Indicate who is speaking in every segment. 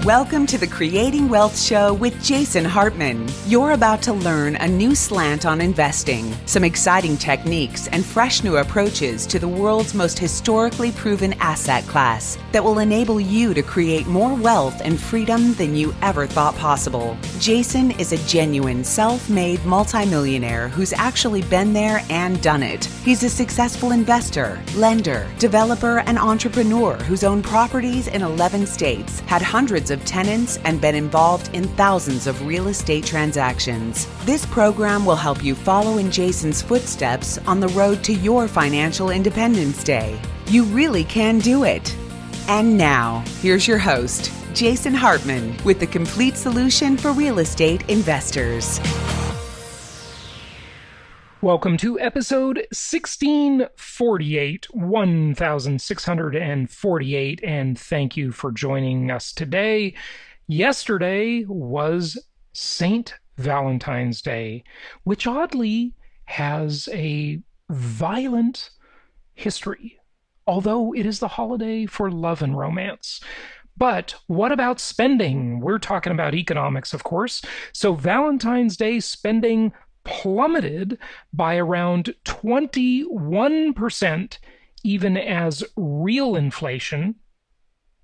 Speaker 1: Welcome to the Creating Wealth Show with Jason Hartman. You're about to learn a new slant on investing, some exciting techniques, and fresh new approaches to the world's most historically proven asset class that will enable you to create more wealth and freedom than you ever thought possible. Jason is a genuine self-made multimillionaire who's actually been there and done it. He's a successful investor, lender, developer, and entrepreneur who's owned properties in 11 states, had hundreds of tenants, and been involved in thousands of real estate transactions. This program will help you follow in Jason's footsteps on the road to your financial independence day. You really can do it. And now, here's your host, Jason Hartman, with the complete solution for real estate investors.
Speaker 2: Welcome to episode 1648, and thank you for joining us today. Yesterday was St. Valentine's Day, which oddly has a violent history, although it is the holiday for love and romance. But what about spending? We're talking about economics, of course. So Valentine's Day spending plummeted by around 21%, even as real inflation,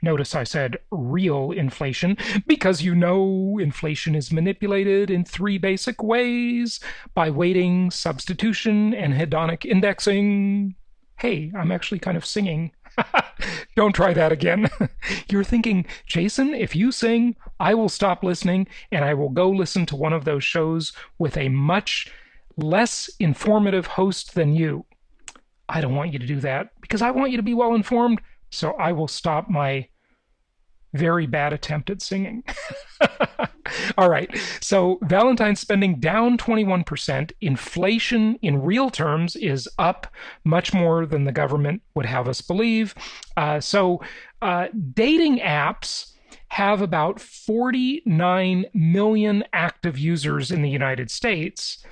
Speaker 2: notice I said real inflation, because you know inflation is manipulated in three basic ways: by weighting, substitution, and hedonic indexing. Hey, I'm actually kind of singing. Don't try that again. You're thinking, Jason, if you sing, I will stop listening and I will go listen to one of those shows with a much less informative host than you. I don't want you to do that because I want you to be well informed, so I will stop my very bad attempt at singing. All right, so Valentine's spending down 21%. Inflation in real terms is up much more than the government would have us believe. So dating apps have about 49 million active users in the United States,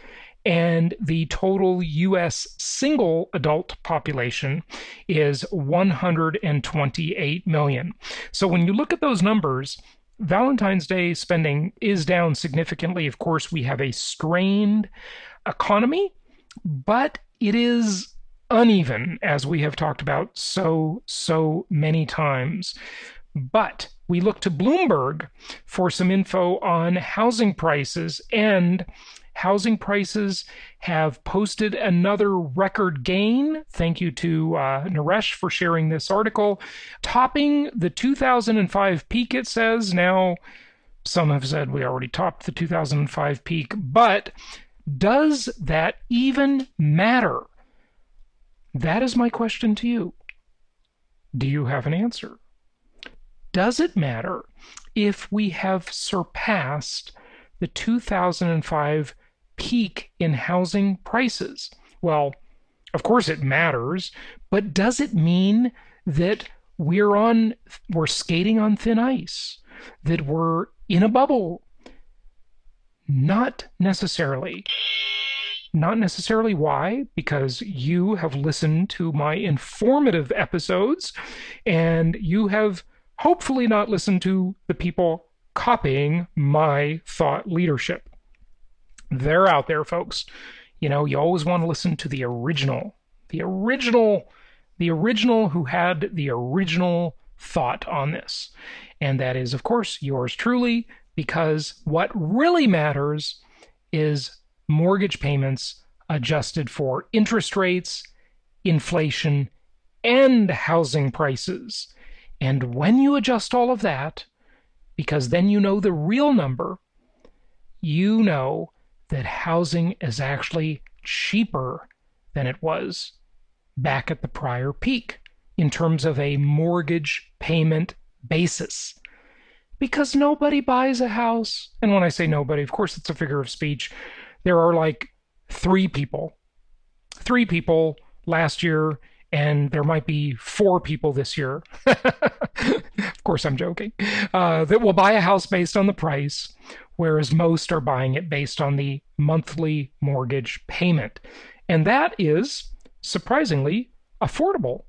Speaker 2: and the total U.S. single adult population is 128 million. So when you look at those numbers, Valentine's Day spending is down significantly. Of course, we have a strained economy, but it is uneven, as we have talked about so many times. But we look to Bloomberg for some info on housing prices, and housing prices have posted another record gain. Thank you to Naresh for sharing this article. Topping the 2005 peak, it says. Now, some have said we already topped the 2005 peak, but does that even matter? That is my question to you. Do you have an answer? Does it matter if we have surpassed the 2005 peak in housing prices? Well, of course it matters, but does it mean that we're skating on thin ice, that we're in a bubble? Not necessarily. Not necessarily. Why? Because you have listened to my informative episodes, and you have hopefully not listened to the people copying my thought leadership. They're out there, folks. You know, you always want to listen to the original who had the original thought on this. And that is, of course, yours truly, because what really matters is mortgage payments adjusted for interest rates, inflation, and housing prices. And when you adjust all of that, because then you know the real number, you know that housing is actually cheaper than it was back at the prior peak in terms of a mortgage payment basis. Because nobody buys a house. And when I say nobody, of course it's a figure of speech. There are like three people last year, and there might be 4 people this year. Of course, I'm joking. That will buy a house based on the price, whereas most are buying it based on the monthly mortgage payment. And that is, surprisingly, affordable.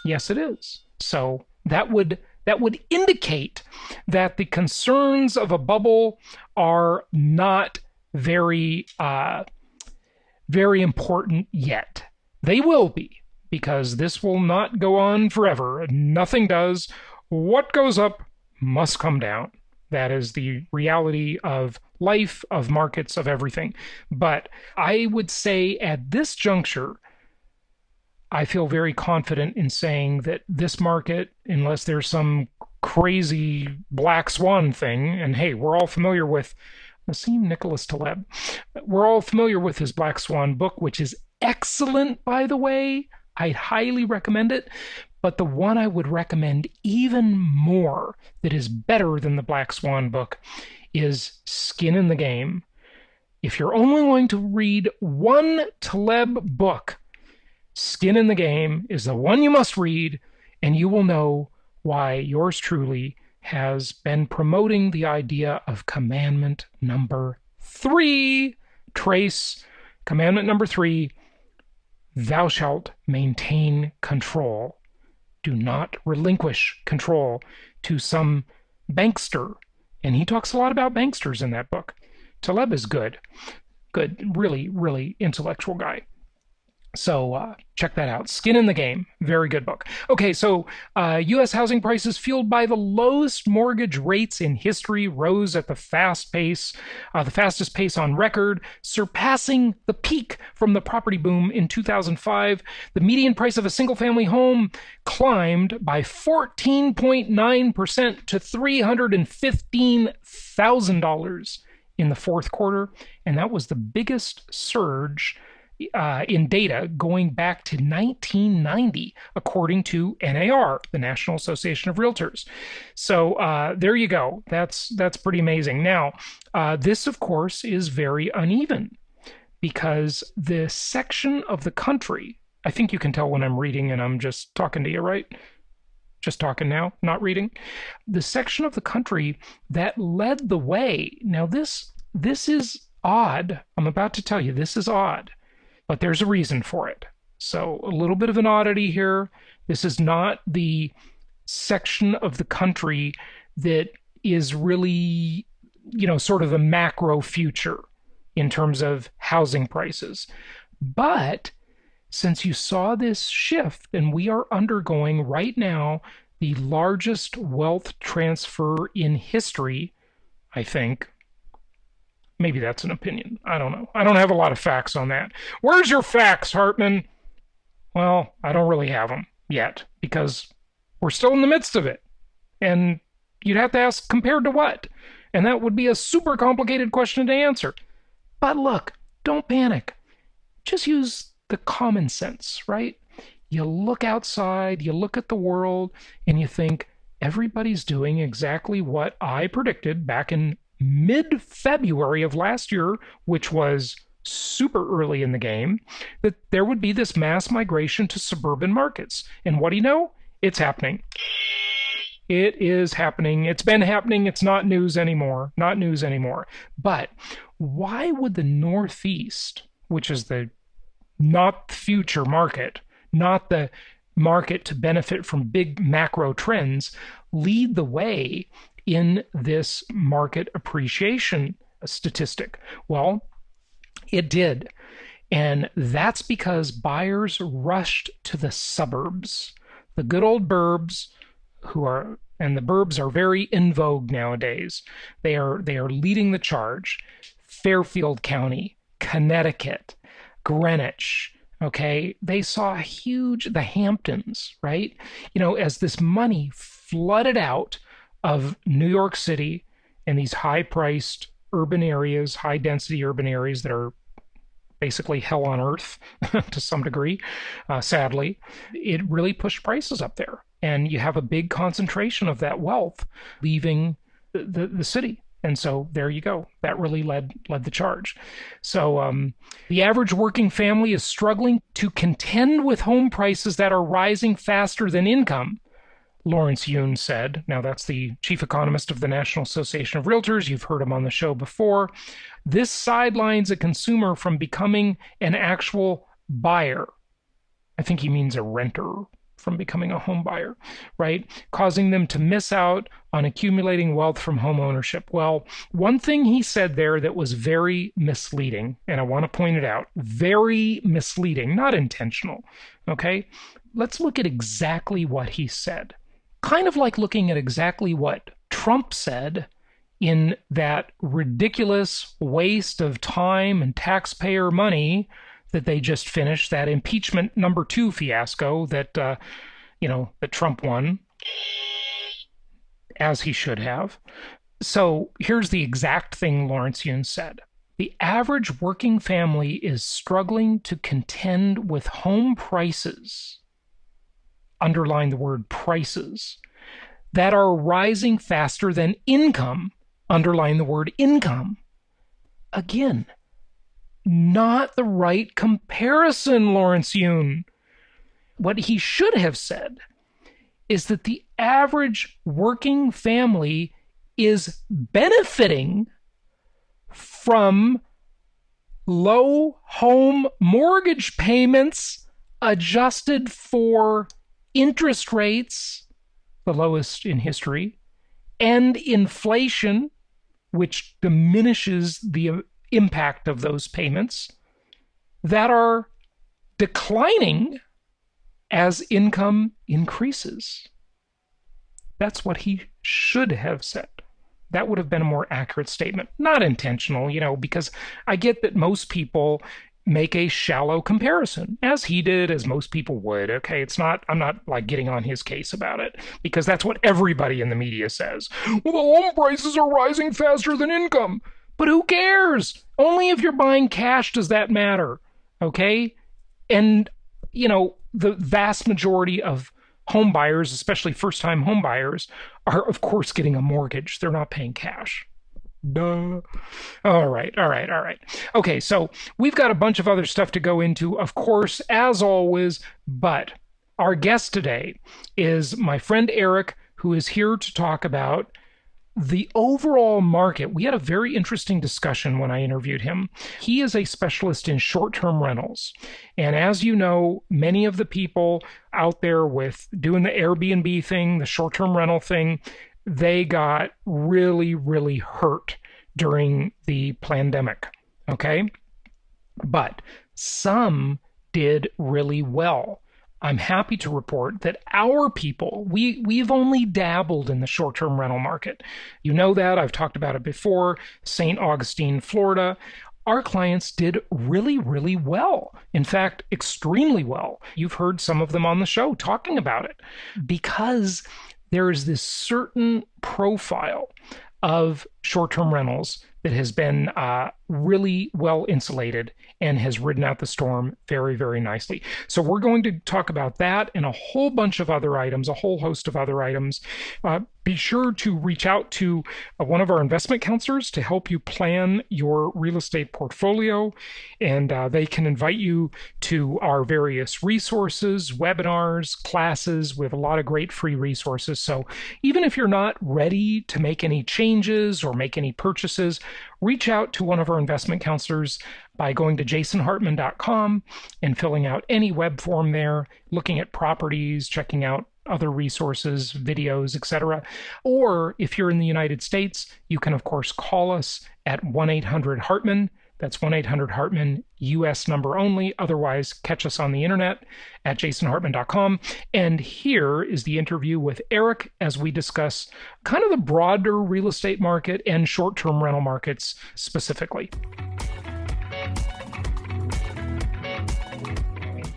Speaker 2: Yes, it is. So that would that would indicate that the concerns of a bubble are not very, very important yet. They will be, because this will not go on forever. Nothing does. What goes up must come down. That is the reality of life, of markets, of everything. But I would say at this juncture, I feel very confident in saying that this market, unless there's some crazy black swan thing, and hey, we're all familiar with Nassim Taleb. We're all familiar with his Black Swan book, which is excellent, by the way. I highly recommend it. But the one I would recommend even more that is better than the Black Swan book is Skin in the Game. If you're only going to read one Taleb book, Skin in the Game is the one you must read, and you will know why yours truly has been promoting the idea of commandment number 3. Trace, commandment number 3, thou shalt maintain control. Do not relinquish control to some bankster. And he talks a lot about banksters in that book. Taleb is good. Good, really, really intellectual guy. So check that out. Skin in the Game. Very good book. Okay, so U.S. housing prices fueled by the lowest mortgage rates in history rose at the fastest pace on record, surpassing the peak from the property boom in 2005. The median price of a single-family home climbed by 14.9% to $315,000 in the fourth quarter, and that was the biggest surge in data going back to 1990, according to NAR, the National Association of Realtors. So there you go. That's pretty amazing. Now, this, of course, is very uneven because the section of the country, I think you can tell when I'm reading and I'm just talking to you, right? Just talking now, not reading. The section of the country that led the way. Now, this is odd. I'm about to tell you, this is odd. But there's a reason for it. So a little bit of an oddity here. This is not the section of the country that is really, sort of the macro future in terms of housing prices. But since you saw this shift, and we are undergoing right now the largest wealth transfer in history, I think. Maybe that's an opinion. I don't know. I don't have a lot of facts on that. Where's your facts, Hartman? Well, I don't really have them yet because we're still in the midst of it. And you'd have to ask, compared to what? And that would be a super complicated question to answer. But look, don't panic. Just use the common sense, right? You look outside, you look at the world, and you think, everybody's doing exactly what I predicted back in mid-February of last year, which was super early in the game, that there would be this mass migration to suburban markets. And what do you know? It's happening. It is happening. It's been happening. It's not news anymore. Not news anymore. But why would the Northeast, which is not the future market, not the market to benefit from big macro trends, lead the way in this market appreciation statistic? Well, it did. And that's because buyers rushed to the suburbs, the good old burbs, and the burbs are very in vogue nowadays. They are leading the charge. Fairfield County, Connecticut, Greenwich, okay? They saw the Hamptons, right? As this money flooded out of New York City and these high-priced urban areas, high-density urban areas that are basically hell on earth to some degree, sadly, it really pushed prices up there. And you have a big concentration of that wealth leaving the city. And so there you go. That really led the charge. So the average working family is struggling to contend with home prices that are rising faster than income, Lawrence Yun said. Now, that's the chief economist of the National Association of Realtors. You've heard him on the show before. This sidelines a consumer from becoming an actual buyer. I think he means a renter from becoming a home buyer, right? Causing them to miss out on accumulating wealth from home ownership. Well, one thing he said there that was very misleading, and I want to point it out, very misleading, not intentional, okay? Let's look at exactly what he said. Kind of like looking at exactly what Trump said in that ridiculous waste of time and taxpayer money that they just finished, that impeachment number 2 fiasco that, that Trump won, as he should have. So here's the exact thing Lawrence Yun said. The average working family is struggling to contend with home prices, underline the word prices, that are rising faster than income, underline the word income. Again, not the right comparison, Lawrence Yun. What he should have said is that the average working family is benefiting from low home mortgage payments adjusted for interest rates, the lowest in history, and inflation, which diminishes the impact of those payments, that are declining as income increases. That's what he should have said. That would have been a more accurate statement. Not intentional, because I get that most people make a shallow comparison, as he did, as most people would. Okay, I'm not like getting on his case about it, because that's what everybody in the media says. Well, the home prices are rising faster than income. But who cares? Only if you're buying cash does that matter. Okay? And, the vast majority of home buyers, especially first-time home buyers, are, of course, getting a mortgage. They're not paying cash. Duh. All right. Okay, so we've got a bunch of other stuff to go into, of course, as always, but our guest today is my friend Eric, who is here to talk about the overall market. We had a very interesting discussion when I interviewed him. He is a specialist in short-term rentals. And as you know, many of the people out there with doing the Airbnb thing, the short-term rental thing, they got really, really hurt during the pandemic, okay? But some did really well. I'm happy to report that our people, we've only dabbled in the short-term rental market. You know that. I've talked about it before. St. Augustine, Florida. Our clients did really, really well. In fact, extremely well. You've heard some of them on the show talking about it, because there is this certain profile of short-term rentals that has been really well insulated and has ridden out the storm very, very nicely. So we're going to talk about that and a whole bunch of other items, a whole host of other items. Be sure to reach out to one of our investment counselors to help you plan your real estate portfolio, and they can invite you to our various resources, webinars, classes. We have a lot of great free resources. So even if you're not ready to make any changes or make any purchases, reach out to one of our investment counselors by going to jasonhartman.com and filling out any web form there, looking at properties, checking out other resources, videos, etc. Or if you're in the United States, you can, of course, call us at 1-800-HARTMAN. That's 1-800-HARTMAN, US number only. Otherwise, catch us on the internet at jasonhartman.com. And here is the interview with Eric as we discuss kind of the broader real estate market and short-term rental markets specifically.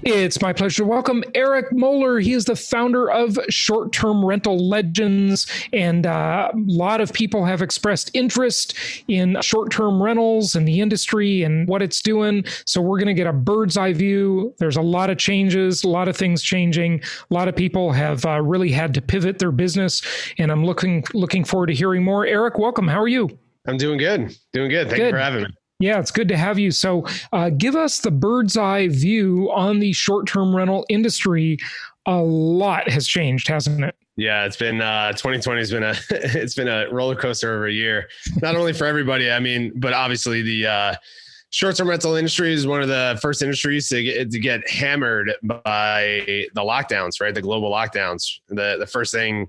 Speaker 2: It's my pleasure to welcome Eric Moeller. He is the founder of Short-Term Rental Legends, and a lot of people have expressed interest in short-term rentals and the industry and what it's doing. So we're going to get a bird's eye view. There's a lot of changes, a lot of things changing. A lot of people have really had to pivot their business, and I'm looking forward to hearing more. Eric, welcome. How are you?
Speaker 3: I'm doing good. Thank you for having me.
Speaker 2: Yeah, it's good to have you. So give us the bird's eye view on the short-term rental industry. A lot has changed, hasn't it?
Speaker 3: Yeah, it's been 2020 has been it's been a roller coaster over a year, not only for everybody. I mean, but obviously the Short-term rental industry is one of the first industries to get hammered by the lockdowns, right? The global lockdowns. The first thing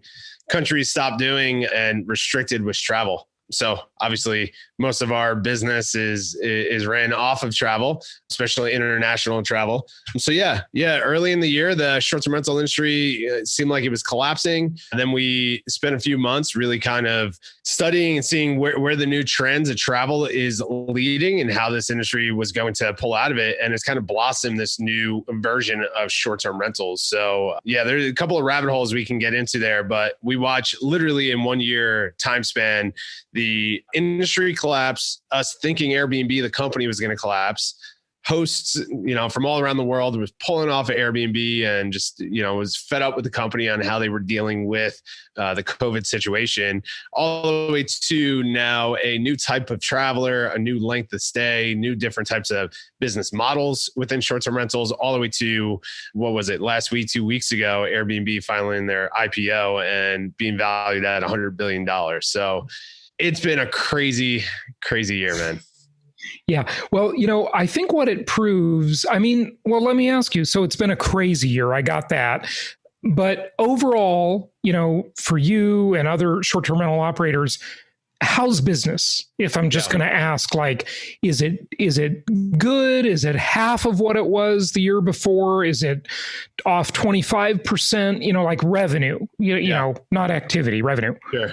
Speaker 3: countries stopped doing and restricted was travel. So obviously most of our business is ran off of travel, especially international travel. So yeah. Early in the year, the short-term rental industry seemed like it was collapsing. And then we spent a few months really kind of studying and seeing where the new trends of travel is leading and how this industry was going to pull out of it. And it's kind of blossomed this new version of short-term rentals. So yeah, there's a couple of rabbit holes we can get into there, but we watch literally in 1 year time span, the industry collapse, us thinking Airbnb, the company, was going to collapse. Hosts, from all around the world was pulling off of Airbnb and just, was fed up with the company on how they were dealing with the COVID situation, all the way to now a new type of traveler, a new length of stay, new different types of business models within short-term rentals, all the way to, what was it, last week, 2 weeks ago, Airbnb filing their IPO and being valued at $100 billion. So it's been a crazy, crazy year, man.
Speaker 2: Yeah. Well, I think what it proves, let me ask you. So it's been a crazy year. I got that. But overall, for you and other short-term rental operators, how's business? If I'm just going to ask, is it good? Is it half of what it was the year before? Is it off 25%, like revenue, not activity, revenue?
Speaker 3: Sure.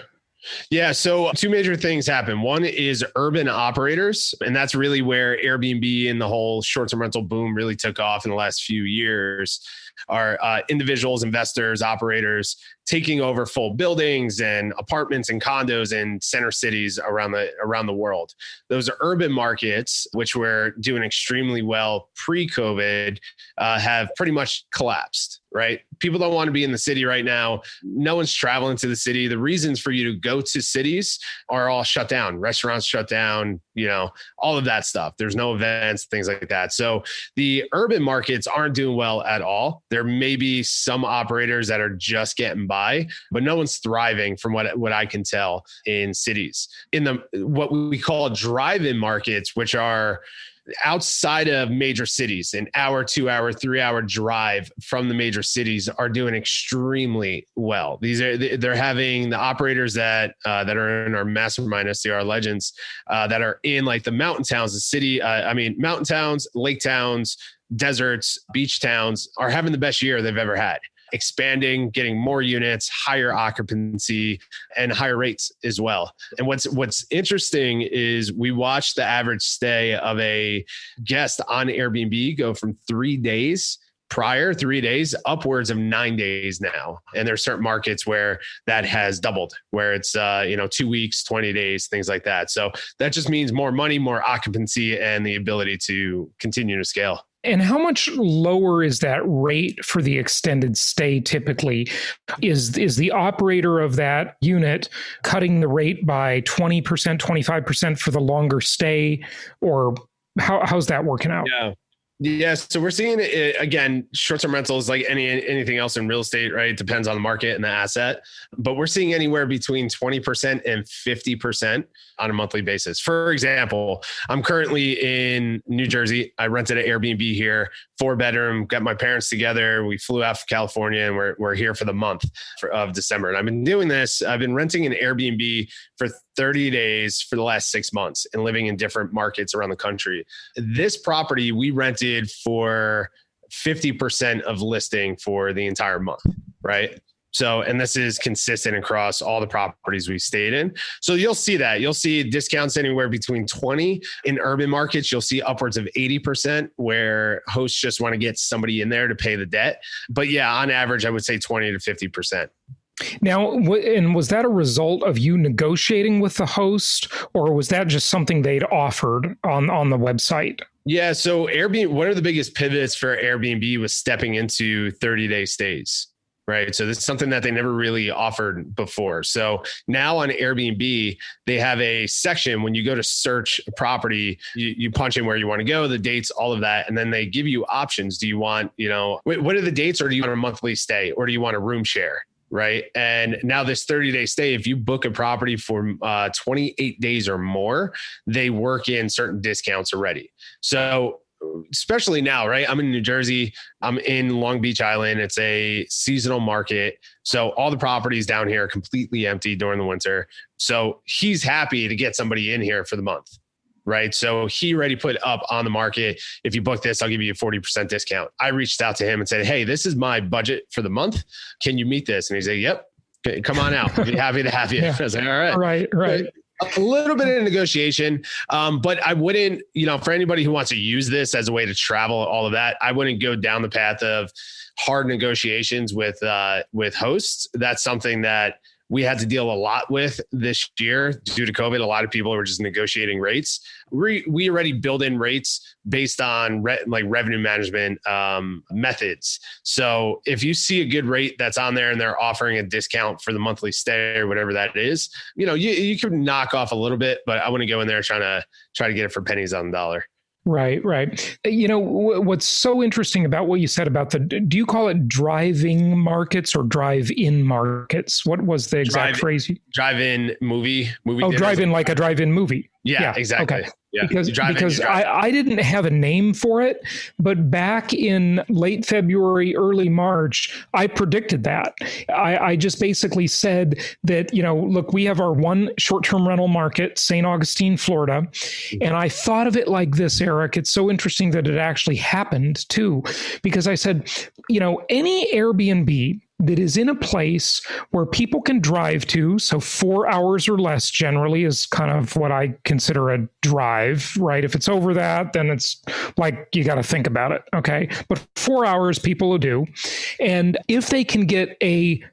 Speaker 3: Yeah. So two major things happen. One is urban operators, and that's really where Airbnb and the whole short-term rental boom really took off in the last few years. Are individuals, investors, operators taking over full buildings and apartments and condos in center cities around the world. Those urban markets, which were doing extremely well pre-COVID, have pretty much collapsed. Right? People don't want to be in the city right now. No one's traveling to the city. The reasons for you to go to cities are all shut down. Restaurants shut down, all of that stuff. There's no events, things like that. So the urban markets aren't doing well at all. There may be some operators that are just getting by, but no one's thriving from what I can tell in cities. In what we call drive-in markets, which are outside of major cities, an hour, 2 hour, 3 hour drive from the major cities, are doing extremely well. They're having the operators that are in our mastermind, STR Legends, that are in like the mountain towns, mountain towns, lake towns, deserts, beach towns, are having the best year they've ever had. Expanding, getting more units, higher occupancy, and higher rates as well. And what's interesting is we watched the average stay of a guest on Airbnb go from 3 days upwards of 9 days now. And there's certain markets where that has doubled, where it's 2 weeks, 20 days, things like that. So that just means more money, more occupancy, and the ability to continue to scale.
Speaker 2: And how much lower is that rate for the extended stay typically? Is the operator of that unit cutting the rate by 20%, 25% for the longer stay? Or how's that working out?
Speaker 3: Yeah. So we're seeing it, again, short-term rentals like anything else in real estate, right? It depends on the market and the asset, but we're seeing anywhere between 20% and 50% on a monthly basis. For example, I'm currently in New Jersey. I rented an Airbnb here, 4-bedroom, got my parents together. We flew out from California and we're here for the month of December. And I've been doing this. I've been renting an Airbnb for 30 days for the last 6 months and living in different markets around the country. This property we rented for 50% of listing for the entire month, right? So, and this is consistent across all the properties we stayed in. So you'll see that. You'll see discounts anywhere between 20 in urban markets. You'll see upwards of 80% where hosts just want to get somebody in there to pay the debt. But yeah, on average, I would say 20 to 50%.
Speaker 2: Now, and was that a result of you negotiating with the host, or was that just something they'd offered on the website?
Speaker 3: Yeah. So Airbnb, one of the biggest pivots for Airbnb was stepping into 30-day stays. Right. So this is something that they never really offered before. So now on Airbnb, they have a section when you go to search a property, you punch in where you want to go, the dates, all of that. And then they give you options. Do you want, what are the dates, or do you want a monthly stay, or do you want a room share? right? And now this 30-day stay, if you book a property for 28 days or more, they work in certain discounts already. So especially now, right? I'm in New Jersey. I'm in Long Beach Island. It's a seasonal market. So all the properties down here are completely empty during the winter. So he's happy to get somebody in here for the month, right? So he already put up on the market, if you book this, I'll give you a 40% discount. I reached out to him and said, hey, this is my budget for the month. Can you meet this? And he said, yep, come on out. I'll be happy to have you.
Speaker 2: Yeah.
Speaker 3: I was like, all right.
Speaker 2: Right.
Speaker 3: A little bit of negotiation, but I wouldn't, for anybody who wants to use this as a way to travel, all of that, I wouldn't go down the path of hard negotiations with hosts. That's something that we had to deal a lot with this year due to COVID. A lot of people were just negotiating rates. We already build in rates based on revenue management methods. So if you see a good rate that's on there and they're offering a discount for the monthly stay or whatever that is, you can knock off a little bit, but I wouldn't go in there try to get it for pennies on the dollar.
Speaker 2: Right. What's so interesting about what you said about do you call it driving markets or drive-in markets? What was the exact phrase?
Speaker 3: Drive-in movie.
Speaker 2: Oh, drive-in, like a drive-in movie.
Speaker 3: Yeah, exactly.
Speaker 2: Okay.
Speaker 3: Yeah.
Speaker 2: Because I didn't have a name for it, but back in late February, early March, I predicted that. I just basically said that, look, we have our one short-term rental market, St. Augustine, Florida. And I thought of it like this, Eric. It's so interesting that it actually happened too, because I said, any Airbnb that is in a place where people can drive to, so 4 hours or less generally is kind of what I consider a drive, right? If it's over that, then it's like you got to think about it, okay? But 4 hours people will do. And if they can get a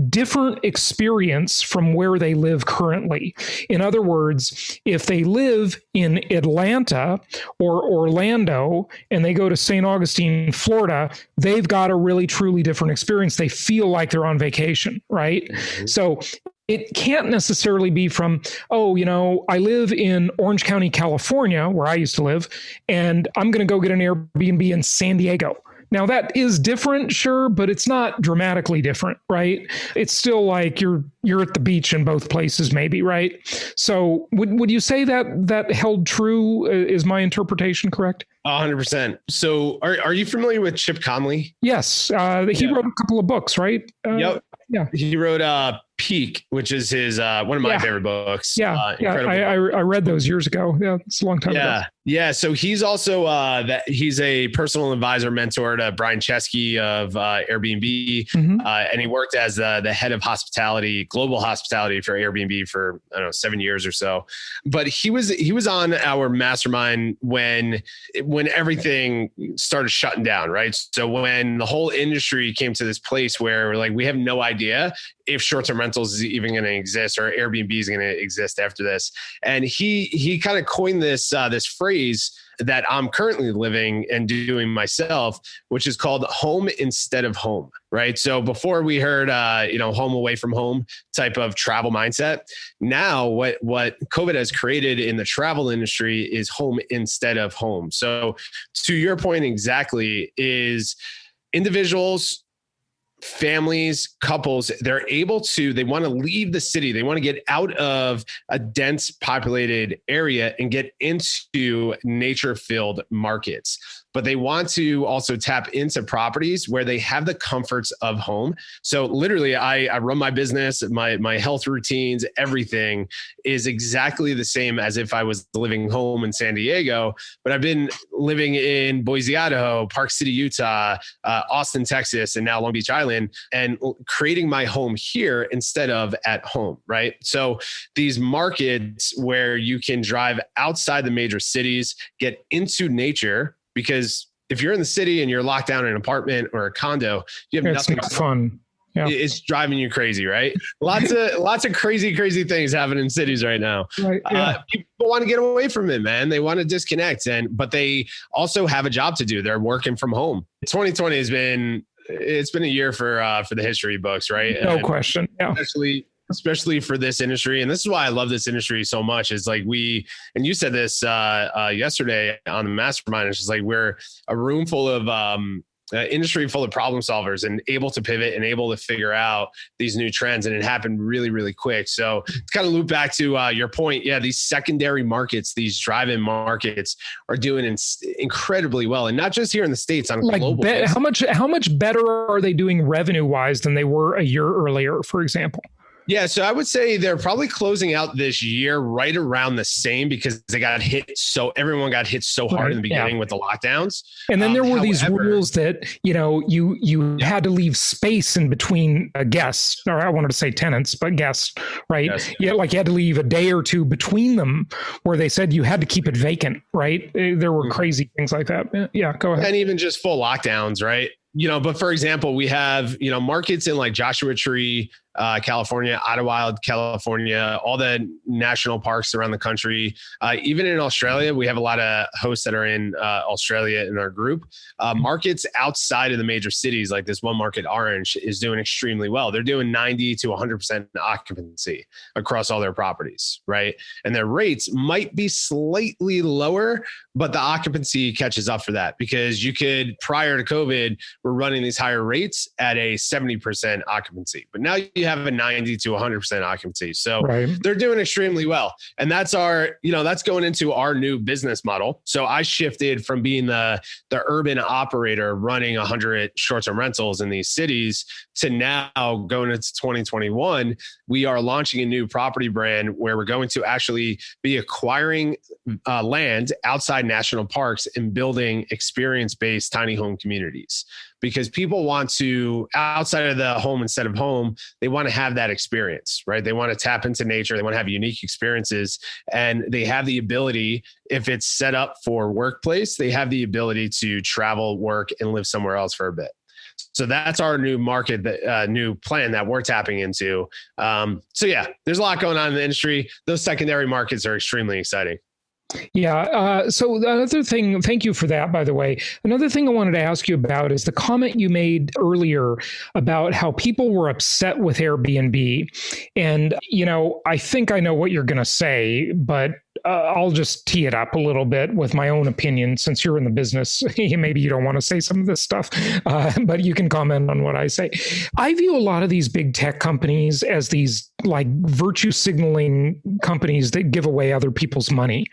Speaker 2: different experience from where they live currently. In other words, if they live in Atlanta or Orlando and they go to St. Augustine, Florida, they've got a really, truly different experience. They feel like they're on vacation, right? Mm-hmm. So it can't necessarily be from, I live in Orange County, California, where I used to live, and I'm going to go get an Airbnb in San Diego. Now that is different, sure, but it's not dramatically different, right? It's still like you're at the beach in both places, maybe, right? So would you say that held true? Is my interpretation correct?
Speaker 3: 100%. So are you familiar with Chip Conley?
Speaker 2: Yes. He wrote a couple of books, right?
Speaker 3: Yep.
Speaker 2: Yeah.
Speaker 3: He wrote Peak, which is his one of my favorite books.
Speaker 2: Yeah. I read those years ago. Yeah, it's a long time ago.
Speaker 3: Yeah. So he's also he's a personal advisor, mentor to Brian Chesky of Airbnb. Mm-hmm. And he worked as the head of hospitality, global hospitality for Airbnb for, 7 years or so. But he was on our mastermind when everything started shutting down, right? So when the whole industry came to this place where we have no idea if short-term rentals is even going to exist or Airbnb is going to exist after this. And he kind of coined this phrase that I'm currently living and doing myself, which is called home instead of home, right? So before we heard, home away from home type of travel mindset. Now what COVID has created in the travel industry is home instead of home. So to your point exactly is individuals, families, couples, they want to leave the city. They want to get out of a dense populated area and get into nature-filled markets. But they want to also tap into properties where they have the comforts of home. So literally I run my business, my health routines, everything is exactly the same as if I was living home in San Diego, but I've been living in Boise, Idaho, Park City, Utah, Austin, Texas, and now Long Beach Island, and creating my home here instead of at home, right? So these markets where you can drive outside the major cities, get into nature, because if you're in the city and you're locked down in an apartment or a condo, you have nothing
Speaker 2: fun. Yeah.
Speaker 3: It's driving you crazy, right? Lots of crazy things happening in cities right now. Right, yeah. People want to get away from it, man. They want to disconnect, but they also have a job to do. They're working from home. 2020 has been a year for the history books, right?
Speaker 2: No question. Yeah.
Speaker 3: Especially for this industry. And this is why I love this industry so much is and you said this yesterday on the mastermind, it's just we're a room full of industry full of problem solvers and able to pivot and able to figure out these new trends. And it happened really, really quick. So to kind of loop back to your point, yeah, these secondary markets, these drive-in markets are doing incredibly well. And not just here in the States, on a global basis.
Speaker 2: How much better are they doing revenue-wise than they were a year earlier, for example?
Speaker 3: Yeah, so I would say they're probably closing out this year right around the same because they got hit. So everyone got hit so hard in the beginning with the lockdowns.
Speaker 2: And then there were these rules that, you had to leave space in between guests, or I wanted to say tenants, but guests, right? Yes. Yeah, like you had to leave a day or two between them where they said you had to keep it vacant, right? There were crazy things like that. Yeah, go ahead.
Speaker 3: And even just full lockdowns, right? But for example, we have, markets in like Joshua Tree, California, Idlewild, California, all the national parks around the country. Even in Australia, we have a lot of hosts that are in Australia in our group. Markets outside of the major cities, like this one market, Orange, is doing extremely well. They're doing 90 to 100% occupancy across all their properties, right? And their rates might be slightly lower, but the occupancy catches up for that because prior to COVID, we're running these higher rates at a 70% occupancy. But now you have a 90 to 100% occupancy. So they're doing extremely well. And that's that's going into our new business model. So I shifted from being the urban operator running 100 short-term rentals in these cities to now going into 2021, we are launching a new property brand where we're going to actually be acquiring land outside national parks and building experience-based tiny home communities. Because people want to, outside of the home instead of home, they want to have that experience, right? They want to tap into nature. They want to have unique experiences. And they have the ability, if it's set up for workplace, they have the ability to travel, work, and live somewhere else for a bit. So that's our new market, new plan that we're tapping into. So yeah, there's a lot going on in the industry. Those secondary markets are extremely exciting.
Speaker 2: Yeah. So another thing, thank you for that, by the way. Another thing I wanted to ask you about is the comment you made earlier about how people were upset with Airbnb. And, I think I know what you're going to say, but I'll just tee it up a little bit with my own opinion, since you're in the business. Maybe you don't want to say some of this stuff, but you can comment on what I say. I view a lot of these big tech companies as these like virtue signaling companies that give away other people's money.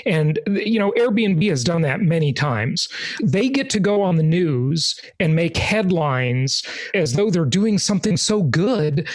Speaker 2: And, Airbnb has done that many times. They get to go on the news and make headlines as though they're doing something so good.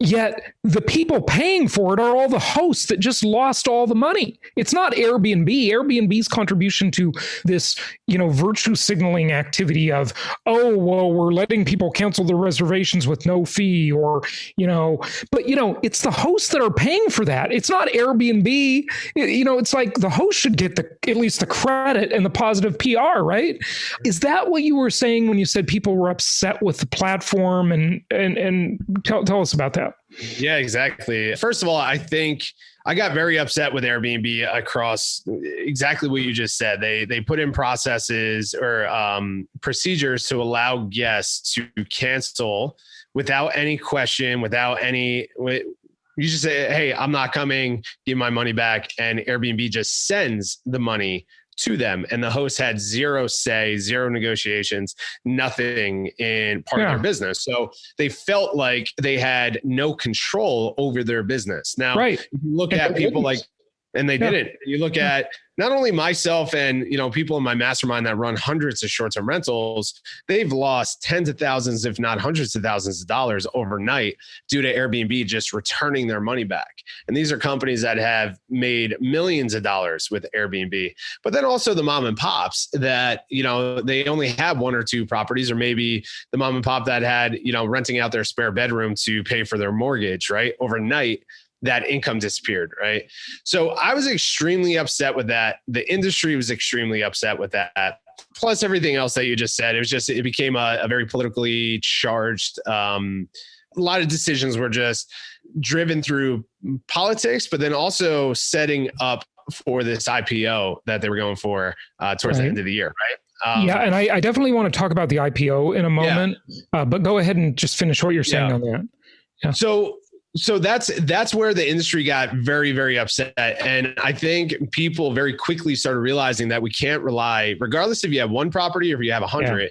Speaker 2: Yet the people paying for it are all the hosts that just lost all the money. It's not Airbnb. Airbnb's contribution to this, virtue signaling activity of, oh, well, we're letting people cancel their reservations with no fee but, it's the hosts that are paying for that. It's not Airbnb. It's like the host should get at least the credit and the positive PR, right? Is that what you were saying when you said people were upset with the platform? And tell us about that.
Speaker 3: Yeah, exactly. First of all, I think I got very upset with Airbnb across exactly what you just said. They put in processes or procedures to allow guests to cancel without any question, you just say, hey, I'm not coming, give my money back. And Airbnb just sends the money to them. And the host had zero say, zero negotiations, nothing in part of their business. So they felt like they had no control over their business. Now, if you look at people and they didn't. You look at not only myself and, people in my mastermind that run hundreds of short-term rentals, they've lost tens of thousands, if not hundreds of thousands of dollars overnight due to Airbnb just returning their money back. And these are companies that have made millions of dollars with Airbnb, but then also the mom and pops that, they only have one or two properties, or maybe the mom and pop that had, renting out their spare bedroom to pay for their mortgage, right? Overnight, that income disappeared, right? So I was extremely upset with that. The industry was extremely upset with that. Plus everything else that you just said. It became a very politically charged, a lot of decisions were just driven through politics, but then also setting up for this IPO that they were going for towards the end of the year, right?
Speaker 2: And I definitely want to talk about the IPO in a moment, but go ahead and just finish what you're saying on that. Yeah.
Speaker 3: So that's where the industry got very, very upset. And I think people very quickly started realizing that we can't rely, regardless if you have one property or if you have 100,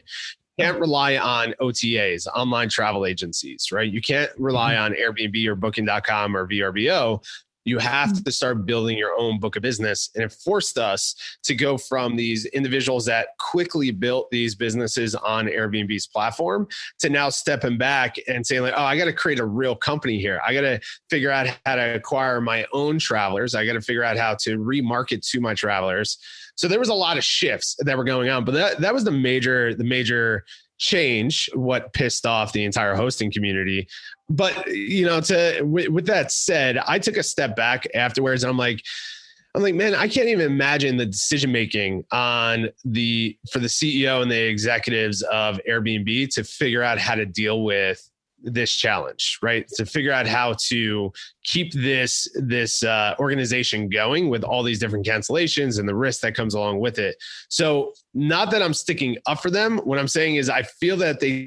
Speaker 3: can't rely on OTAs, online travel agencies, right? You can't rely on Airbnb or Booking.com or VRBO. You have to start building your own book of business. And it forced us to go from these individuals that quickly built these businesses on Airbnb's platform to now stepping back and saying like, oh, I got to create a real company here. I got to figure out how to acquire my own travelers. I got to figure out how to remarket to my travelers. So there was a lot of shifts that were going on, but that was the major change, what pissed off the entire hosting community. But, with that said, I took a step back afterwards and I'm like, man, I can't even imagine the decision-making for the CEO and the executives of Airbnb to figure out how to deal with this challenge, right? To figure out how to keep this organization going with all these different cancellations and the risk that comes along with it. So not that I'm sticking up for them. What I'm saying is I feel that they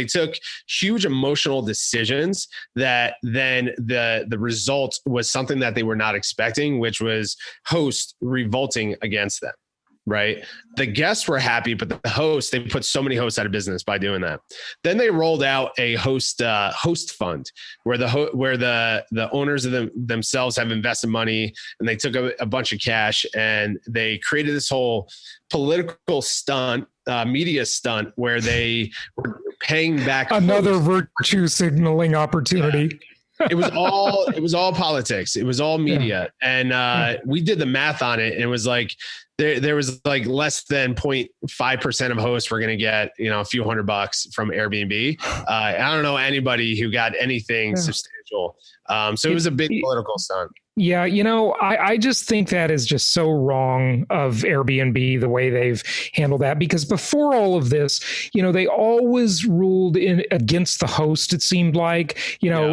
Speaker 3: took huge emotional decisions that then the result was something that they were not expecting, which was hosts revolting against them. Right. The guests were happy, but the hosts, they put so many hosts out of business by doing that. Then they rolled out a host fund where the owners of themselves have invested money, and they took a bunch of cash and they created this whole political stunt, media stunt where they were paying back
Speaker 2: another virtue signaling opportunity.
Speaker 3: Yeah. It was all politics. It was all media. Yeah. And we did the math on it, and it was like, there was like less than 0.5% of hosts were going to get, a few $100 from Airbnb. I don't know anybody who got anything substantial. So it was a big political stunt.
Speaker 2: Yeah. I just think that is just so wrong of Airbnb, the way they've handled that, because before all of this, they always ruled in against the host. It seemed like,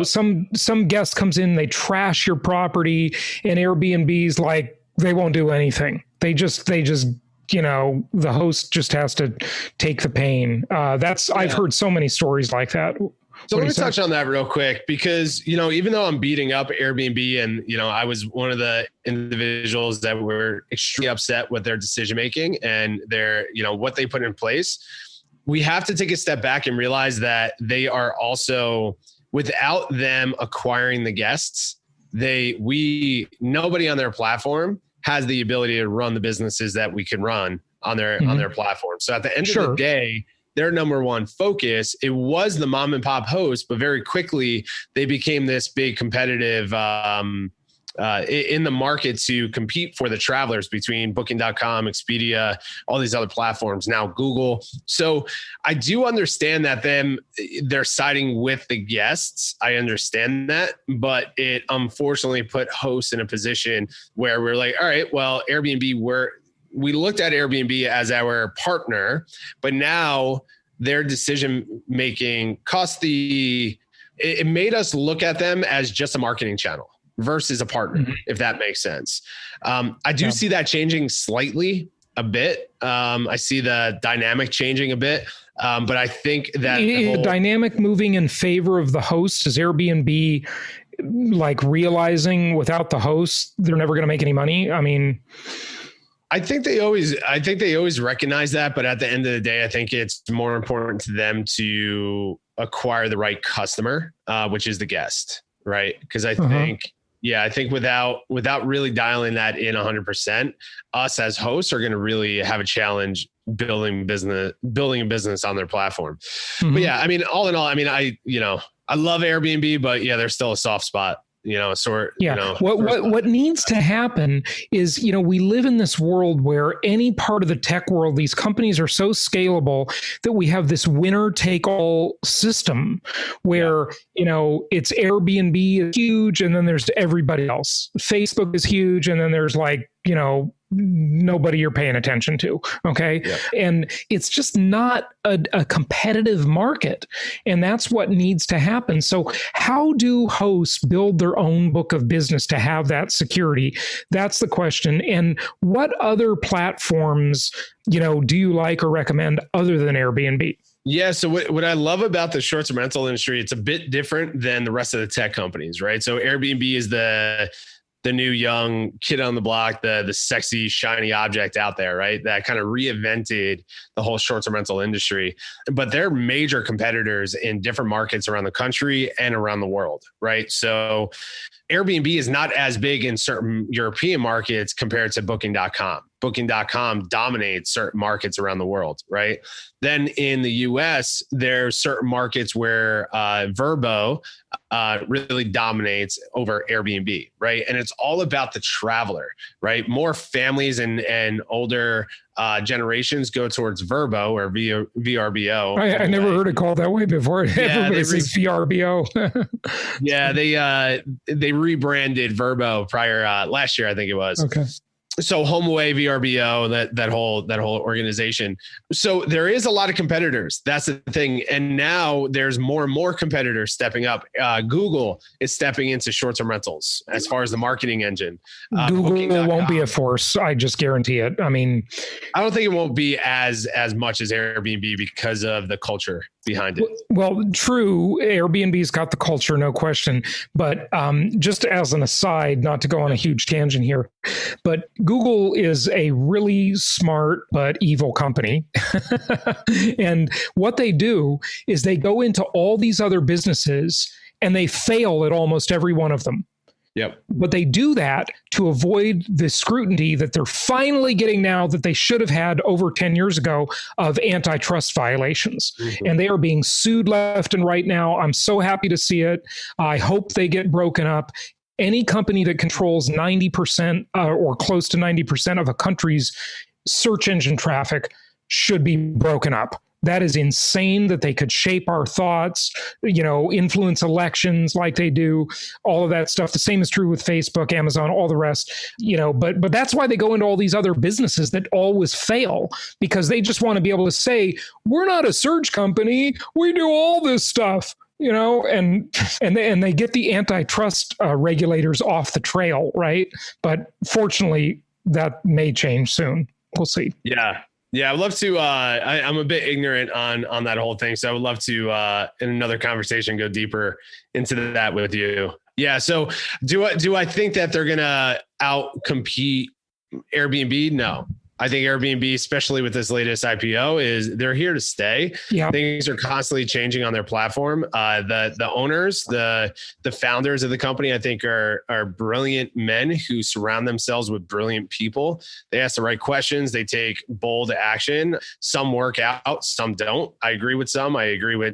Speaker 2: some guest comes in, they trash your property, and Airbnb's like, they won't do anything. They just, the host just has to take the pain. I've heard so many stories like that.
Speaker 3: So let me touch on that real quick, because, even though I'm beating up Airbnb and, I was one of the individuals that were extremely upset with their decision-making and their, what they put in place, we have to take a step back and realize that they are also, without them acquiring the guests, nobody on their platform has the ability to run the businesses that we can run on their platform. So at the end of the day, their number one focus, it was the mom and pop host, but very quickly they became this big competitive in the market to compete for the travelers between Booking.com, Expedia, all these other platforms, now Google. So I do understand that they're siding with the guests. I understand that, but it unfortunately put hosts in a position where we're like, all right, well, Airbnb, we looked at Airbnb as our partner, but now their decision-making it made us look at them as just a marketing channel versus a partner, if that makes sense. I do see that changing slightly a bit. I see the dynamic changing a bit, but I think that
Speaker 2: the dynamic moving in favor of the host. Is Airbnb like realizing without the host, they're never going to make any money? I mean,
Speaker 3: I think they always recognize that, but at the end of the day, I think it's more important to them to acquire the right customer, which is the guest, right? Because I think without really dialing that in 100%, us as hosts are going to really have a challenge building a business on their platform. But yeah, I mean, all in all, I mean, I love Airbnb, but yeah, there's still a soft spot. What
Speaker 2: needs to happen is, we live in this world where any part of the tech world, these companies are so scalable that we have this winner take all system where, it's Airbnb is huge and then there's everybody else. Facebook is huge and then there's like, nobody you're paying attention to. Okay. Yeah. And it's just not a competitive market. And that's what needs to happen. So how do hosts build their own book of business to have that security? That's the question. And what other platforms, do you like or recommend other than Airbnb?
Speaker 3: Yeah. So what I love about the short-term rental industry, it's a bit different than the rest of the tech companies, right? So Airbnb is the new young kid on the block, the sexy, shiny object out there, right? That kind of reinvented the whole short-term rental industry. But they're major competitors in different markets around the country and around the world, right? So Airbnb is not as big in certain European markets compared to Booking.com. Booking.com dominates certain markets around the world, right? Then in the US, there's certain markets where Vrbo really dominates over Airbnb, right? And it's all about the traveler, right? More families and older generations go towards Vrbo or VRBO.
Speaker 2: I never heard it called that way before.
Speaker 3: Yeah,
Speaker 2: everybody says VRBO.
Speaker 3: Yeah, they rebranded Vrbo prior last year, I think it was.
Speaker 2: Okay.
Speaker 3: So HomeAway, VRBO, that whole organization. So there is a lot of competitors. That's the thing. And now there's more and more competitors stepping up. Google is stepping into short-term rentals as far as the marketing engine.
Speaker 2: Google won't be a force. I just guarantee it. I mean,
Speaker 3: I don't think it won't be as much as Airbnb because of the culture behind it.
Speaker 2: Well, true. Airbnb's got the culture, no question. But just as an aside, not to go on a huge tangent here, but Google is a really smart but evil company. And what they do is they go into all these other businesses and they fail at almost every one of them.
Speaker 3: Yep.
Speaker 2: But they do that to avoid the scrutiny that they're finally getting now that they should have had over 10 years ago of antitrust violations. Mm-hmm. And they are being sued left and right now. I'm so happy to see it. I hope they get broken up. Any company that controls 90% or close to 90% of a country's search engine traffic should be broken up. That is insane that they could shape our thoughts, influence elections like they do, all of that stuff. The same is true with Facebook, Amazon, all the rest, but that's why they go into all these other businesses that always fail, because they just want to be able to say, we're not a search company. We do all this stuff. And they get the antitrust regulators off the trail, right? But fortunately, that may change soon. We'll see.
Speaker 3: Yeah, I'd love to. I'm a bit ignorant on that whole thing, so I would love to in another conversation go deeper into that with you. Yeah. So do I think that they're gonna out-compete Airbnb? No. I think Airbnb, especially with this latest IPO, they're here to stay.
Speaker 2: Yeah.
Speaker 3: Things are constantly changing on their platform. The owners, the founders of the company, I think are brilliant men who surround themselves with brilliant people. They ask the right questions. They take bold action. Some work out, some don't. I agree with some. I agree with,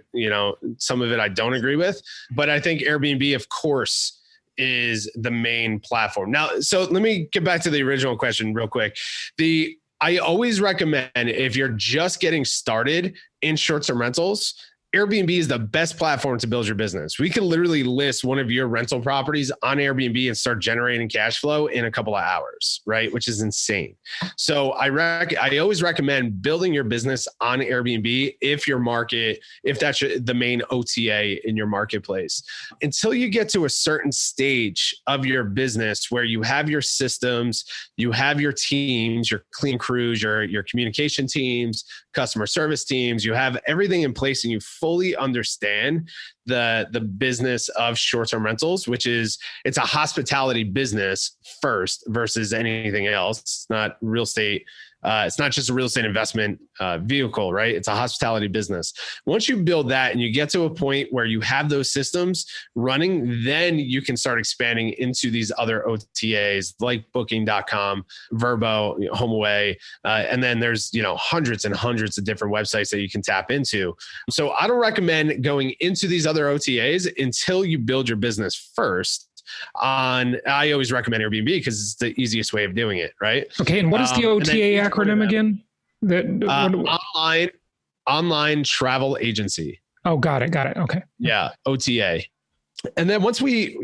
Speaker 3: some of it I don't agree with. But I think Airbnb, of course, is the main platform. Now, so let me get back to the original question real quick. I always recommend, if you're just getting started in short-term rentals, Airbnb is the best platform to build your business. We can literally list one of your rental properties on Airbnb and start generating cash flow in a couple of hours, right? Which is insane. So I always recommend building your business on Airbnb if that's the main OTA in your marketplace. Until you get to a certain stage of your business where you have your systems, you have your teams, your clean crews, your communication teams, customer service teams, you have everything in place and you fully understand the business of short-term rentals, which is, it's a hospitality business first versus anything else. It's not real estate. It's not just a real estate investment vehicle, right? It's a hospitality business. Once you build that and you get to a point where you have those systems running, then you can start expanding into these other OTAs like Booking.com, Vrbo, HomeAway, and then there's hundreds and hundreds of different websites that you can tap into. So I don't recommend going into these other OTAs until you build your business first. I always recommend Airbnb because it's the easiest way of doing it, right?
Speaker 2: Okay, and what is the OTA acronym again?
Speaker 3: Online travel agency.
Speaker 2: Oh, got it. Okay.
Speaker 3: Yeah, OTA. And then once we,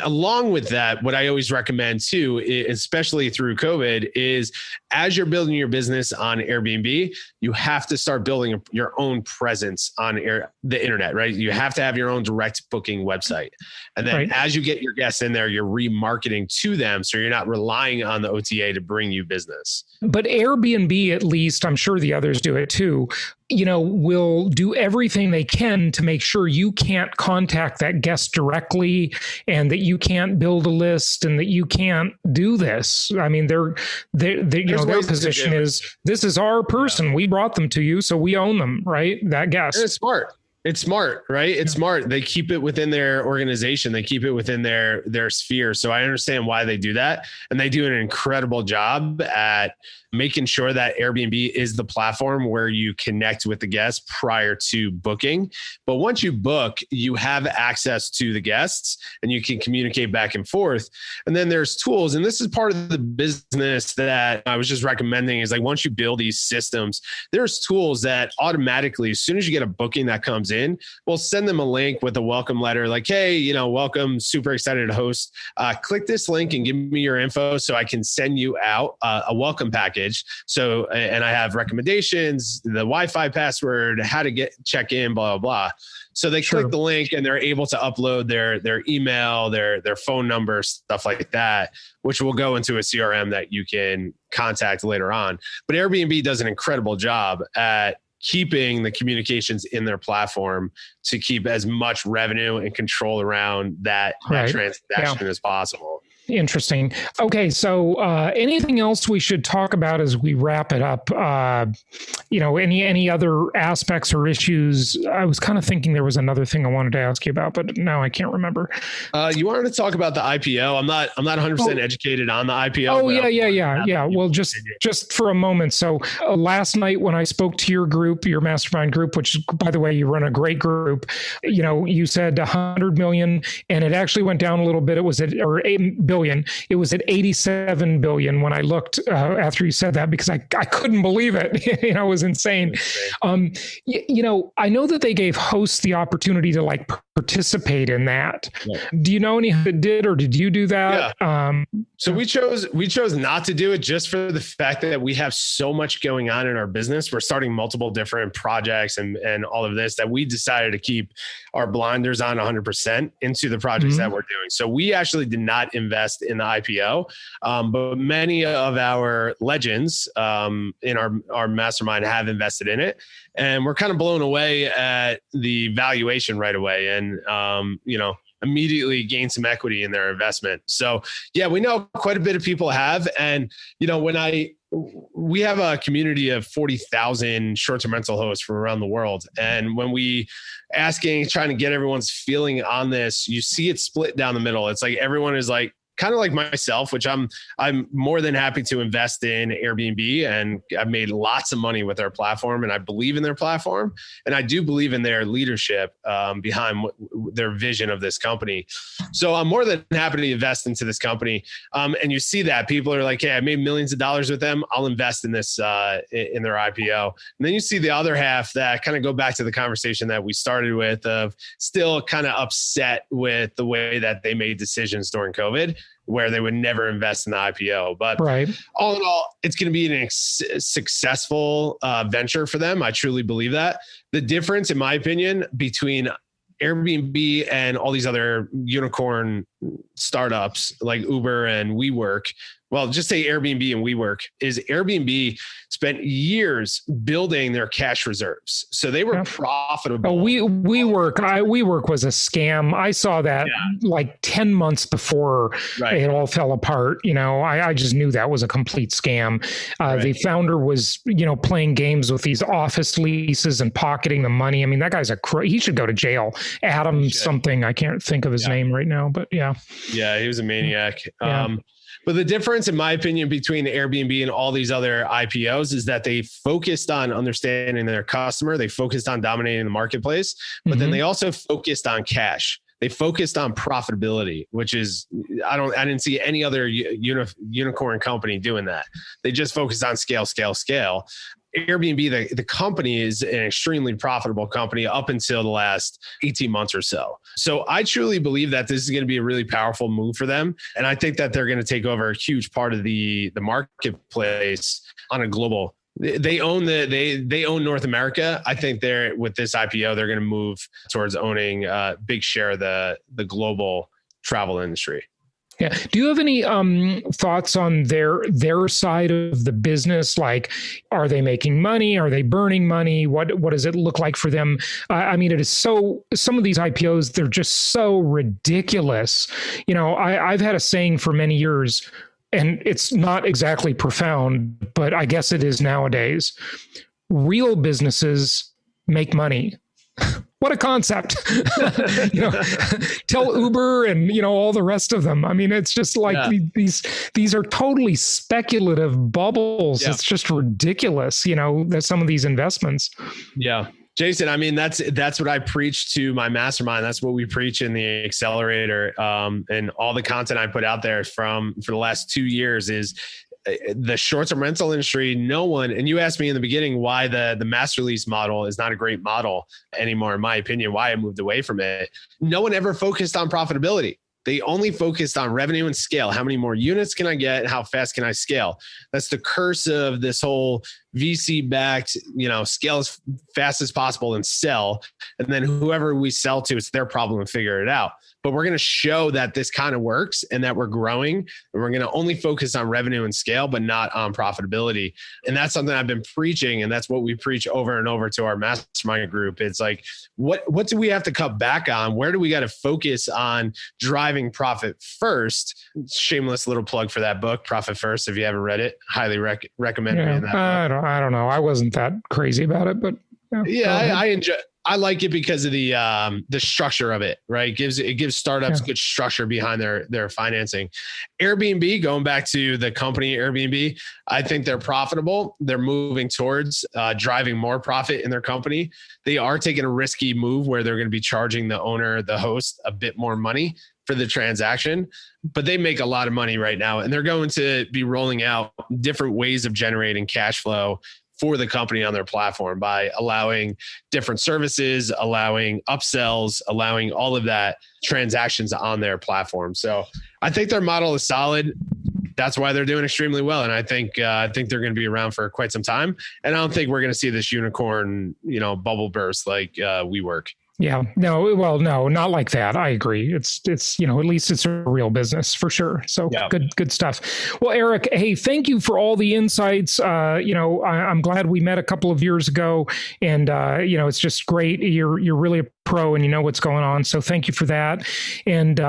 Speaker 3: along with that, what I always recommend too, especially through COVID, is as you're building your business on Airbnb, you have to start building your own presence on the internet, right? You have to have your own direct booking website. And then as you get your guests in there, you're remarketing to them. So you're not relying on the OTA to bring you business.
Speaker 2: But Airbnb, at least, I'm sure the others do it too, will do everything they can to make sure you can't contact that guest directly and that you can't build a list and that you can't do this. I mean, their position is, this is our person. Yeah. We brought them to you, so we own them, right? That guest.
Speaker 3: And it's smart. It's smart, right? It's smart. They keep it within their organization. They keep it within their sphere. So I understand why they do that. And they do an incredible job at making sure that Airbnb is the platform where you connect with the guests prior to booking. But once you book, you have access to the guests and you can communicate back and forth. And then there's tools. And this is part of the business that I was just recommending, is like, once you build these systems, there's tools that automatically, as soon as you get a booking that comes in, we'll send them a link with a welcome letter, like, hey, welcome, super excited to host. Click this link and give me your info so I can send you out a welcome package. So, and I have recommendations, the Wi-Fi password, how to check in, blah, blah, blah. So they click the link and they're able to upload their email, their phone number, stuff like that, which will go into a CRM that you can contact later on. But Airbnb does an incredible job at keeping the communications in their platform to keep as much revenue and control around that transaction as possible.
Speaker 2: Interesting. Okay, so anything else we should talk about as we wrap it up? Any other aspects or issues? I was kind of thinking there was another thing I wanted to ask you about, but now I can't remember.
Speaker 3: You wanted to talk about the IPO. I'm not 100% educated on the IPO.
Speaker 2: Oh yeah. Well, just for a moment. So last night when I spoke to your group, your mastermind group, which by the way, you run a great group, you said 100 million, and it actually went down a little bit. It was at 8 billion. It was at 87 billion when I looked after you said that, because I couldn't believe it. It was insane. I know that they gave hosts the opportunity to participate in that. Yeah. Do you know any that did, or did you do that?
Speaker 3: Yeah. So we chose not to do it, just for the fact that we have so much going on in our business. We're starting multiple different projects and all of this, that we decided to keep our blinders on 100% into the projects that we're doing. So we actually did not invest in the IPO, but many of our legends in our mastermind have invested in it, and we're kind of blown away at the valuation right away, and immediately gain some equity in their investment. So yeah, we know quite a bit of people have, and we have a community of 40,000 short-term rental hosts from around the world. And when we trying to get everyone's feeling on this, you see it split down the middle. It's like everyone is like, kind of like myself, which I'm more than happy to invest in Airbnb, and I've made lots of money with their platform, and I believe in their platform, and I do believe in their leadership behind their vision of this company. So I'm more than happy to invest into this company. And you see that people are like, hey, I made millions of dollars with them, I'll invest in this in their IPO. And then you see the other half that kind of go back to the conversation that we started with, of still kind of upset with the way that they made decisions during COVID, where they would never invest in the IPO. But all in all, it's going to be a successful venture for them. I truly believe that. The difference, in my opinion, between Airbnb and all these other unicorn startups like Uber and WeWork, well, just say Airbnb and WeWork, is Airbnb spent years building their cash reserves. So they were profitable.
Speaker 2: Oh, WeWork was a scam. I saw that like 10 months before it all fell apart. I just knew that was a complete scam. The founder was, playing games with these office leases and pocketing the money. I mean, that guy's he should go to jail. Adam something. I can't think of his name right now, but yeah.
Speaker 3: Yeah, he was a maniac.
Speaker 2: Yeah.
Speaker 3: But the difference, in my opinion, between Airbnb and all these other IPOs is that they focused on understanding their customer. They focused on dominating the marketplace, but then they also focused on cash. They focused on profitability, which is, I didn't see any other unicorn company doing that. They just focused on scale. Airbnb, the company, is an extremely profitable company up until the last 18 months or so. So I truly believe that this is going to be a really powerful move for them. And I think that they're going to take over a huge part of the marketplace on a global. They own they own North America. I think with this IPO, they're going to move towards owning a big share of the global travel industry.
Speaker 2: Yeah. Do you have any thoughts on their side of the business? Like, are they making money? Are they burning money? What does it look like for them? I mean, it is so. Some of these IPOs, they're just so ridiculous. I've had a saying for many years, and it's not exactly profound, but I guess it is nowadays. Real businesses make money. What a concept. Tell Uber and, all the rest of them. I mean, it's just like these are totally speculative bubbles. Yeah. It's just ridiculous, that some of these investments.
Speaker 3: Yeah. Jason, I mean, that's what I preach to my mastermind. That's what we preach in the accelerator. And all the content I put out there for the last 2 years is the short-term rental industry. No one, and you asked me in the beginning why the master lease model is not a great model anymore, in my opinion, why I moved away from it. No one ever focused on profitability. They only focused on revenue and scale. How many more units can I get? How fast can I scale? That's the curse of this whole VC-backed, scale as fast as possible and sell. And then whoever we sell to, it's their problem and figure it out. But we're going to show that this kind of works and that we're growing. And we're going to only focus on revenue and scale, but not on profitability. And that's something I've been preaching. And that's what we preach over and over to our mastermind group. It's like, what do we have to cut back on? Where do we got to focus on driving profit first? Shameless little plug for that book, Profit First. If you haven't read it, highly recommend reading that book.
Speaker 2: I don't know. I wasn't that crazy about it, but
Speaker 3: I enjoy. I like it because of the structure of it, right? It gives startups good structure behind their financing. Airbnb, going back to the company Airbnb, I think they're profitable. They're moving towards driving more profit in their company. They are taking a risky move where they're going to be charging the owner, the host, a bit more money for the transaction, but they make a lot of money right now. And they're going to be rolling out different ways of generating cash flow for the company on their platform by allowing different services, allowing upsells, allowing all of that transactions on their platform. So I think their model is solid. That's why they're doing extremely well. And I think they're going to be around for quite some time. And I don't think we're going to see this unicorn, bubble burst like WeWork.
Speaker 2: Yeah, no, not like that. I agree. It's at least it's a real business for sure. So good stuff. Well, Eric, hey, thank you for all the insights. I'm glad we met a couple of years ago, and it's just great. You're really a pro and you know what's going on. So thank you for that. And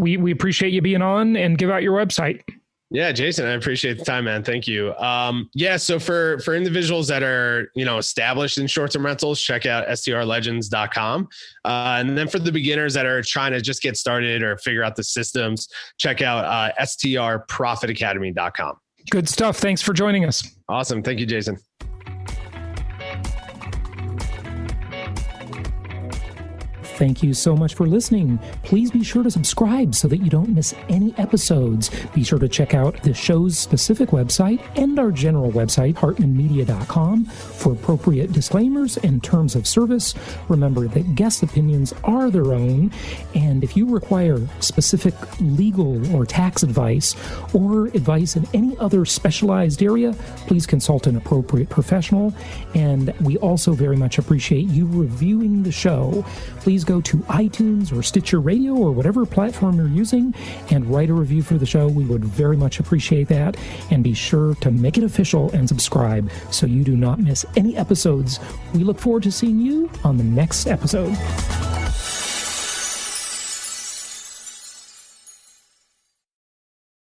Speaker 2: we appreciate you being on, and give out your website.
Speaker 3: Yeah, Jason, I appreciate the time, man. Thank you. So for individuals that are, established in short-term rentals, check out STRLegends.com. And then for the beginners that are trying to just get started or figure out the systems, check out STRProfitAcademy.com.
Speaker 2: Good stuff. Thanks for joining us.
Speaker 3: Awesome. Thank you, Jason.
Speaker 4: Thank you so much for listening. Please be sure to subscribe so that you don't miss any episodes. Be sure to check out the show's specific website and our general website, hartmanmedia.com, for appropriate disclaimers and terms of service. Remember that guest opinions are their own, and if you require specific legal or tax advice or advice in any other specialized area, please consult an appropriate professional. And we also very much appreciate you reviewing the show. Please go to iTunes or Stitcher Radio or whatever platform you're using and write a review for the show. We would very much appreciate that. And be sure to make it official and subscribe so you do not miss any episodes. We look forward to seeing you on the next episode.